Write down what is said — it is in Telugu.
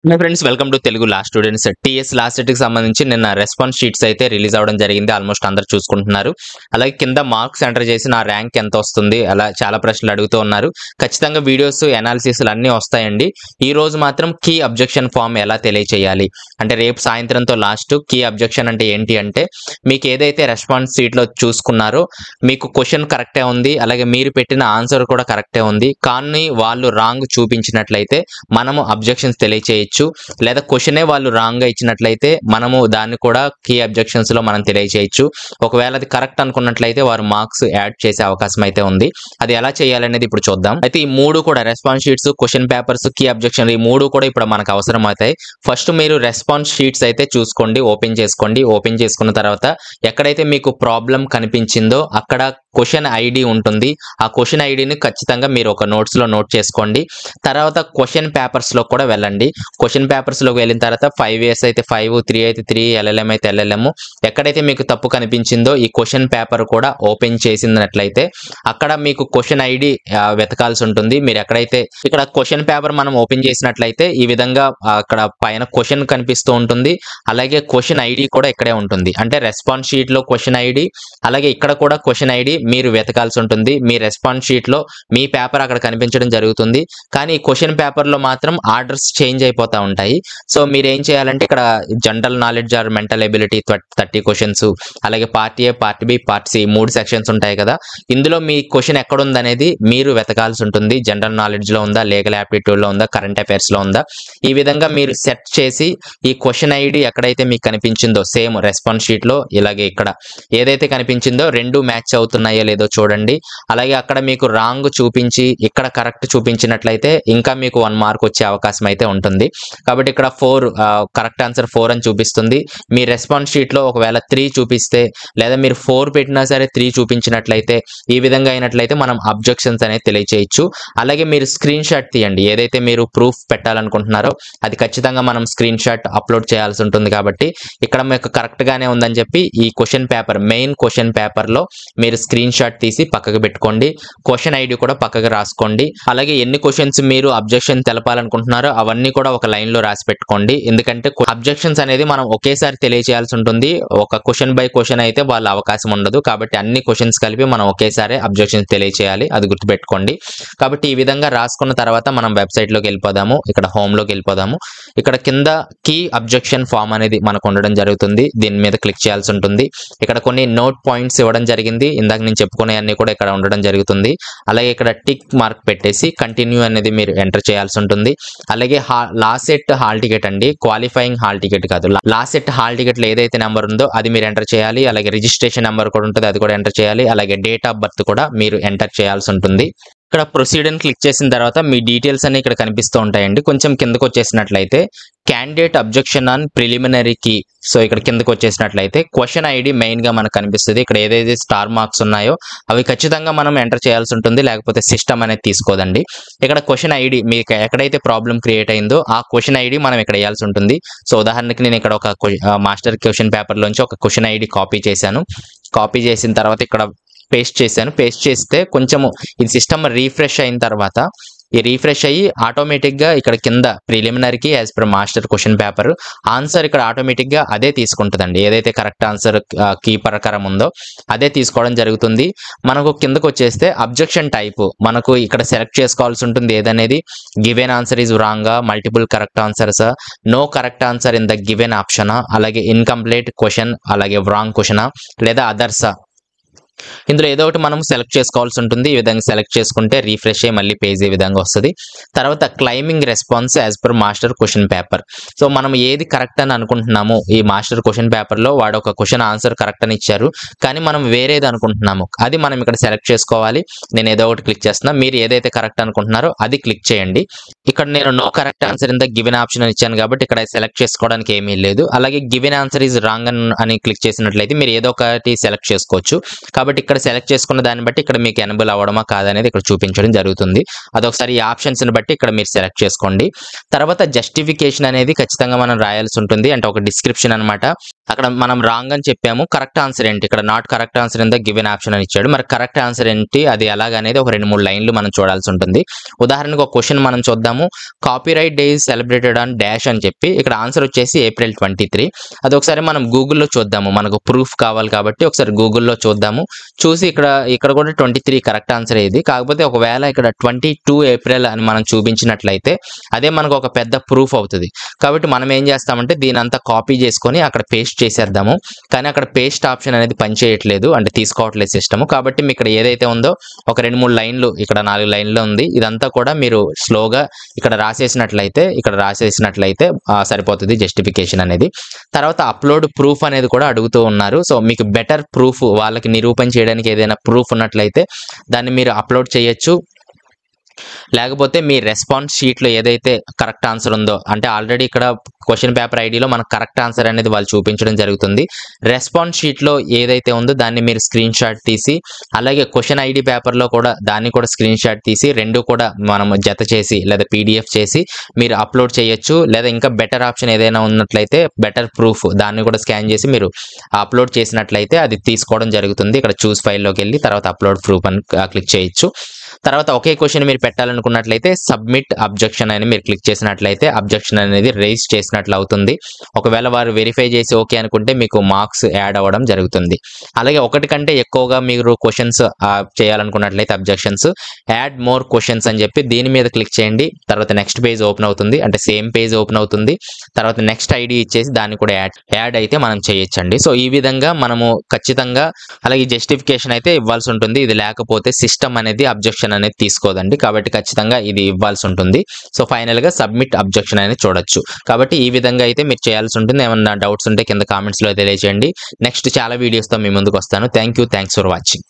My friends welcome to Telugu law students. TS last set కి సంబంధించి నిన్న రెస్పాన్స్ షీట్స్ అయితే రిలీజ్ అవడం జరిగింది. ఆల్మోస్ట్ అందరూ చూసుకుంటున్నారు. అలాగే కింద మార్క్స్ ఎంటర్ చేసి నా ర్యాంక్ ఎంత వస్తుంది అలా చాలా ప్రశ్నలు అడుగుతూ ఉన్నారు. ఖచ్చితంగా వీడియోస్ అనాలిసిస్ అన్నీ వస్తాయండి. ఈ రోజు మాత్రం కీ అబ్జెక్షన్ ఫామ్ ఎలా తెలియచేయాలి అంటే రేపు సాయంత్రంతో లాస్ట్. కీ అబ్జెక్షన్ అంటే ఏంటి అంటే మీకు ఏదైతే రెస్పాన్స్ షీట్ లో చూసుకున్నారో మీకు క్వశ్చన్ కరెక్టే ఉంది, అలాగే మీరు పెట్టిన ఆన్సర్ కూడా కరెక్టే ఉంది, కానీ వాళ్ళు రాంగ్ చూపించినట్లయితే మనము అబ్జెక్షన్స్ తెలియచేయచ్చు. లేదా క్వశ్చనే వాళ్ళు రాంగ్ గా ఇచ్చినట్లయితే మనము దాన్ని కూడా కీ అబ్జెక్షన్స్ లో మనం తెలియచేయచ్చు. ఒకవేళ అది కరెక్ట్ అనుకున్నట్లయితే వారు మార్క్స్ యాడ్ చేసే అవకాశం అయితే ఉంది. అది ఎలా చేయాలనేది ఇప్పుడు చూద్దాం. అయితే ఈ మూడు కూడా response sheets, question papers, key objection, ఈ మూడు కూడా ఇప్పుడు మనకు అవసరం అవుతాయి. ఫస్ట్ మీరు రెస్పాన్స్ షీట్స్ అయితే చూసుకోండి, ఓపెన్ చేసుకోండి. ఓపెన్ చేసుకున్న తర్వాత ఎక్కడైతే మీకు ప్రాబ్లం కనిపించిందో అక్కడ క్వశ్చన్ ఐడి ఉంటుంది. ఆ క్వశ్చన్ ఐడిని ఖచ్చితంగా మీరు ఒక నోట్స్ లో నోట్ చేసుకోండి. తర్వాత క్వశ్చన్ పేపర్స్ లో కూడా వెళ్ళండి. క్వశ్చన్ పేపర్స్ లోకి వెళ్ళిన తర్వాత 5 అయితే 5, 3 అయితే 3, LLM అయితే LLM. ఎక్కడైతే మీకు తప్పు కనిపించిందో ఈ క్వశ్చన్ పేపర్ కూడా ఓపెన్ చేసినట్లయితే అక్కడ మీకు క్వశ్చన్ ఐడి వెతకాల్సి ఉంటుంది. మీరు ఎక్కడైతే ఇక్కడ క్వశ్చన్ పేపర్ మనం ఓపెన్ చేసినట్లయితే ఈ విధంగా అక్కడ పైన క్వశ్చన్ కనిపిస్తూ ఉంటుంది. అలాగే క్వశ్చన్ ఐడి కూడా ఇక్కడే ఉంటుంది. అంటే రెస్పాన్స్ షీట్ లో క్వశ్చన్ ఐడి, అలాగే ఇక్కడ కూడా క్వశ్చన్ ఐడి మీరు వెతకాల్సి ఉంటుంది. మీ రెస్పాన్స్ షీట్ లో మీ పేపర్ అక్కడ కనిపించడం జరుగుతుంది, కానీ ఈ క్వశ్చన్ పేపర్ లో మాత్రం ఆర్డర్స్ చేంజ్ అయిపోతా ఉంటాయి. సో మీరు ఏం చేయాలంటే ఇక్కడ general knowledge or mental ability 30 questions, అలాగే part A, part B, part C 3 sections ఉంటాయి కదా. ఇందులో మీ క్వశ్చన్ ఎక్కడ ఉందనేది మీరు వెతకాల్సి ఉంటుంది. జనరల్ నాలెడ్జ్ లో ఉందా, లీగల్ యాప్టిట్యూడ్ లో ఉందా, కరెంట్ అఫైర్స్ లో ఉందా, ఈ విధంగా మీరు సెట్ చేసి ఈ క్వశ్చన్ ఐడి ఎక్కడైతే మీకు కనిపించిందో సేమ్ రెస్పాన్స్ షీట్ లో ఇలాగే ఇక్కడ ఏదైతే కనిపించిందో రెండు మ్యాచ్ అవుతున్నాయో లేదో చూడండి. అలాగే అక్కడ మీకు రాంగ్ చూపించి ఇక్కడ కరెక్ట్ చూపించినట్లయితే ఇంకా మీకు 1 మార్క్ వచ్చే అవకాశం అయితే ఉంటుంది. కాబట్టి ఇక్కడ 4 కరెక్ట్ ఆన్సర్ 4 అని చూపిస్తుంది. మీ రెస్పాన్స్ షీట్ లో ఒకవేళ 3 చూపిస్తే, లేదా మీరు 4 పెట్టినా సరే 3 చూపించినట్లయితే, ఈ విధంగా అయినట్లయితే మనం అబ్జెక్షన్స్ అనేది తెలియచేయచ్చు. అలాగే మీరు స్క్రీన్ షాట్ తీయండి. ఏదైతే మీరు ప్రూఫ్ పెట్టాలనుకుంటున్నారో అది ఖచ్చితంగా మనం స్క్రీన్ షాట్ అప్లోడ్ చేయాల్సి ఉంటుంది. కాబట్టి ఇక్కడ మీకు కరెక్ట్ గానే ఉందని చెప్పి ఈ question paper, main question paper లో మీరు స్క్రీన్ షాట్ తీసి పక్కకు పెట్టుకోండి. క్వశ్చన్ ఐడి కూడా పక్కకు రాసుకోండి. అలాగే ఎన్ని క్వశ్చన్స్ మీరు అబ్జెక్షన్ తెలపాలనుకుంటున్నారో అవన్నీ కూడా ఒక లైన్ లో రాసి పెట్టుకోండి. ఎందుకంటే అబ్జెక్షన్స్ అనేది మనం ఒకేసారి తెలియచేయాల్సి ఉంటుంది. ఒక క్వశ్చన్ బై క్వశ్చన్ అయితే వాళ్ళ అవకాశం ఉండదు. కాబట్టి అన్ని క్వశ్చన్స్ కలిపి మనం ఒకేసారి అబ్జెక్షన్స్ తెలియచేయాలి, అది గుర్తుపెట్టుకోండి. కాబట్టి ఈ విధంగా రాసుకున్న తర్వాత మనం వెబ్సైట్ లోకి వెళ్ళిపోదాము. ఇక్కడ హోమ్ లోకి వెళ్ళిపోదాము. ఇక్కడ కింద కీ అబ్జెక్షన్ ఫామ్ అనేది మనకు ఉండడం జరుగుతుంది. దీని మీద క్లిక్ చేయాల్సి ఉంటుంది. ఇక్కడ కొన్ని నోట్ పాయింట్స్ ఇవ్వడం జరిగింది. ఇందాక నేను చెప్పుకునే అన్ని కూడా ఇక్కడ ఉండడం జరుగుతుంది. అలాగే ఇక్కడ టిక్ మార్క్ పెట్టేసి కంటిన్యూ అనేది మీరు ఎంటర్ చేయాల్సి ఉంటుంది. అలాగే లాసెట్ హాల్ టికెట్ అండి, క్వాలిఫైయింగ్ హాల్ టికెట్ కాదు. లాసెట్ హాల్ టికెట్ లో ఏదైతే నెంబర్ ఉందో అది మీరు ఎంటర్ చేయాలి. అలాగే రిజిస్ట్రేషన్ నెంబర్ కూడా ఉంటుంది, అది కూడా ఎంటర్ చేయాలి. అలాగే డేట్ ఆఫ్ బర్త్ కూడా మీరు ఎంటర్ చేయాల్సి ఉంటుంది. ఇక్కడ ప్రొసీడ్ అని క్లిక్ చేసిన తర్వాత మీ డీటెయిల్స్ అన్ని ఇక్కడ కనిపిస్తూ ఉంటాయండి. కొంచెం కిందకు వచ్చేసినట్లయితే candidate objection on preliminary key. So ఇక్కడ కిందకు వచ్చేసినట్లయితే క్వశ్చన్ ఐడి మెయిన్ గా మనకు కనిపిస్తుంది. ఇక్కడ ఏదైతే స్టార్ మార్క్స్ ఉన్నాయో అవి ఖచ్చితంగా మనం ఎంటర్ చేయాల్సి ఉంటుంది, లేకపోతే సిస్టమ్ అనేది తీసుకోదండి. ఇక్కడ క్వశ్చన్ ఐడి మీకు ఎక్కడైతే ప్రాబ్లం క్రియేట్ అయిందో ఆ క్వశ్చన్ ఐడి మనం ఇక్కడ వేయాల్సి ఉంటుంది. సో ఉదాహరణకి నేను ఇక్కడ ఒక మాస్టర్ క్వశ్చన్ పేపర్ లోంచి ఒక క్వశ్చన్ ఐడి కాపీ చేశాను. కాపీ చేసిన తర్వాత ఇక్కడ పేస్ట్ చేశాను. పేస్ట్ చేస్తే కొంచెము ఇది సిస్టమ్ రీఫ్రెష్ అయిన తర్వాత ఈ రీఫ్రెష్ అయ్యి ఆటోమేటిక్ గా ఇక్కడ కింద ప్రిలిమినరీకి as per master question paper answer ఇక్కడ ఆటోమేటిక్ గా అదే తీసుకుంటుందండి. ఏదైతే కరెక్ట్ ఆన్సర్ కీ ప్రకారం ఉందో అదే తీసుకోవడం జరుగుతుంది. మనకు కిందకు వచ్చేస్తే అబ్జెక్షన్ టైప్ మనకు ఇక్కడ సెలెక్ట్ చేసుకోవాల్సి ఉంటుంది. ఏదనేది given answer is wrong, multiple correct answers, no correct answer in the given option, అలాగే ఇన్కంప్లీట్ క్వశ్చన్, అలాగే రాంగ్ క్వశ్చన్, లేదా అదర్స్. ఇందులో ఏదో ఒకటి మనం సెలెక్ట్ చేసుకోవాల్సి ఉంటుంది. ఈ విధంగా సెలెక్ట్ చేసుకుంటే రీఫ్రెష్ అయ్యి మళ్ళీ పేజ్ ఈ విధంగా వస్తుంది. తర్వాత claiming response as per master question paper. So మనం ఏది కరెక్ట్ అని అనుకుంటున్నాము, ఈ మాస్టర్ క్వశ్చన్ పేపర్ లో వాడు ఒక క్వశ్చన్ ఆన్సర్ కరెక్ట్ అని ఇచ్చారు, కానీ మనం వేరేది అనుకుంటున్నాము, అది మనం ఇక్కడ సెలెక్ట్ చేసుకోవాలి. నేను ఏదో ఒకటి క్లిక్ చేస్తున్నా, మీరు ఏదైతే కరెక్ట్ అనుకుంటున్నారో అది క్లిక్ చేయండి. ఇక్కడ నేను no correct answer in the given option అని ఇచ్చాను కాబట్టి ఇక్కడ సెలెక్ట్ చేసుకోవడానికి ఏమీ లేదు. అలాగే గివెన్ ఆన్సర్ ఈజ్ రాంగ్ అని క్లిక్ చేసినట్లయితే మీరు ఏదో ఒకటి సెలెక్ట్ చేసుకోవచ్చు. కాబట్టి ఇక్కడ సెలెక్ట్ చేసుకున్న దాన్ని బట్టి ఇక్కడ మీకు ఎనేబుల్ అవ్వడమా కాదనేది ఇక్కడ చూపించడం జరుగుతుంది. అదొకసారి ఈ ఆప్షన్స్ ని బట్టి ఇక్కడ మీరు సెలెక్ట్ చేసుకోండి. తర్వాత జస్టిఫికేషన్ అనేది ఖచ్చితంగా మనం రాయాల్సి ఉంటుంది. అంటే ఒక డిస్క్రిప్షన్ అన్నమాట. అక్కడ మనం రాంగ్ అని చెప్పాము. కరెక్ట్ ఆన్సర్ ఏంటి? ఇక్కడ not correct answer in the given option అని ఇచ్చాడు. మరి కరెక్ట్ ఆన్సర్ ఏంటి? అది ఎలాగనేది ఒక 2-3 లైన్లు మనం చూడాల్సి ఉంటుంది. ఉదాహరణకు ఒక క్వశ్చన్ మనం చూద్దాము. Copyright day is celebrated on dash అని చెప్పి ఇక్కడ ఆన్సర్ వచ్చేసి ఏప్రిల్ 23. అది ఒకసారి మనం గూగుల్లో చూద్దాము. మనకు ప్రూఫ్ కావాలి కాబట్టి ఒకసారి గూగుల్లో చూద్దాము. చూసి ఇక్కడ కూడా 23 కరెక్ట్ ఆన్సర్ ఇది. కాకపోతే ఒకవేళ ఇక్కడ 22 ఏప్రిల్ అని మనం చూపించినట్లయితే అదే మనకు ఒక పెద్ద ప్రూఫ్ అవుతుంది. కాబట్టి మనం ఏం చేస్తామంటే దీని అంతా కాపీ చేసుకొని అక్కడ పేస్ట్ చేసేద్దాము. కానీ అక్కడ పేస్ట్ ఆప్షన్ అనేది పనిచేయట్లేదు, అంటే తీసుకోవట్లేదు సిస్టమ్. కాబట్టి మీకు ఇక్కడ ఏదైతే ఉందో ఒక 2-3 లైన్లు, ఇక్కడ 4 లైన్లు ఉంది. ఇదంతా కూడా మీరు స్లోగా ఇక్కడ రాసేసినట్లయితే సరిపోతుంది జస్టిఫికేషన్ అనేది. తర్వాత అప్లోడ్ ప్రూఫ్ అనేది కూడా అడుగుతూ ఉన్నారు. సో మీకు బెటర్ ప్రూఫ్, వాళ్ళకి నిరూపణ చేయడానికి ఏదైనా ప్రూఫ్ ఉన్నట్లయితే దాన్ని మీరు అప్లోడ్ చేయొచ్చు. లేకపోతే మీ రెస్పాన్స్ షీట్లో ఏదైతే కరెక్ట్ ఆన్సర్ ఉందో, అంటే ఆల్రెడీ ఇక్కడ క్వశ్చన్ పేపర్ ఐడిలో మనకు కరెక్ట్ ఆన్సర్ అనేది వాళ్ళు చూపించడం జరుగుతుంది. రెస్పాన్స్ షీట్లో ఏదైతే ఉందో దాన్ని మీరు స్క్రీన్ షాట్ తీసి, అలాగే క్వశ్చన్ ఐడి పేపర్లో కూడా దాన్ని కూడా స్క్రీన్ షాట్ తీసి, రెండు కూడా మనం జత చేసి లేదా పీడిఎఫ్ చేసి మీరు అప్లోడ్ చేయొచ్చు. లేదా ఇంకా బెటర్ ఆప్షన్ ఏదైనా ఉన్నట్లయితే బెటర్ ప్రూఫ్, దాన్ని కూడా స్కాన్ చేసి మీరు అప్లోడ్ చేసినట్లయితే అది తీసుకోవడం జరుగుతుంది. ఇక్కడ చూస్ ఫైల్లోకి వెళ్ళి తర్వాత అప్లోడ్ ప్రూఫ్ అని క్లిక్ చేయొచ్చు. తర్వాత ఒకే క్వశ్చన్ మీరు పెట్టాలనుకున్నట్లయితే సబ్మిట్ అబ్జెక్షన్ అని మీరు క్లిక్ చేసినట్లయితే అబ్జెక్షన్ అనేది రైజ్ చేసినట్లు అవుతుంది. ఒకవేళ వారు వెరిఫై చేసి ఓకే అనుకుంటే మీకు మార్క్స్ యాడ్ అవ్వడం జరుగుతుంది. అలాగే ఒకటి కంటే ఎక్కువగా మీరు క్వశ్చన్స్ చేయాలనుకున్నట్లయితే అబ్జెక్షన్స్, యాడ్ మోర్ క్వశ్చన్స్ అని చెప్పి దీని మీద క్లిక్ చేయండి. తర్వాత నెక్స్ట్ పేజ్ ఓపెన్ అవుతుంది, అంటే సేమ్ పేజ్ ఓపెన్ అవుతుంది. తర్వాత నెక్స్ట్ ఐడి ఇచ్చేసి దాన్ని కూడా యాడ్ అయితే మనం చేయొచ్చండి. సో ఈ విధంగా మనము ఖచ్చితంగా అలాగే జస్టిఫికేషన్ అయితే ఇవ్వాల్సి ఉంటుంది. ఇది లేకపోతే సిస్టమ్ అనేది అబ్జెక్షన్ అనేది తీసుకోదండి. కాబట్టి ఖచ్చితంగా ఇది ఇవ్వాల్సి ఉంటుంది. సో ఫైనల్ గా సబ్మిట్ అబ్జెక్షన్ అనేది చూడొచ్చు. కాబట్టి ఈ విధంగా అయితే మీరు చేయాల్సి ఉంటుంది. ఏమన్నా డౌట్స్ ఉంటే కింద కామెంట్స్ లో తెలియజేయండి. నెక్స్ట్ చాలా వీడియోస్ తో మీ ముందుకు వస్తాను. Thanks for watching.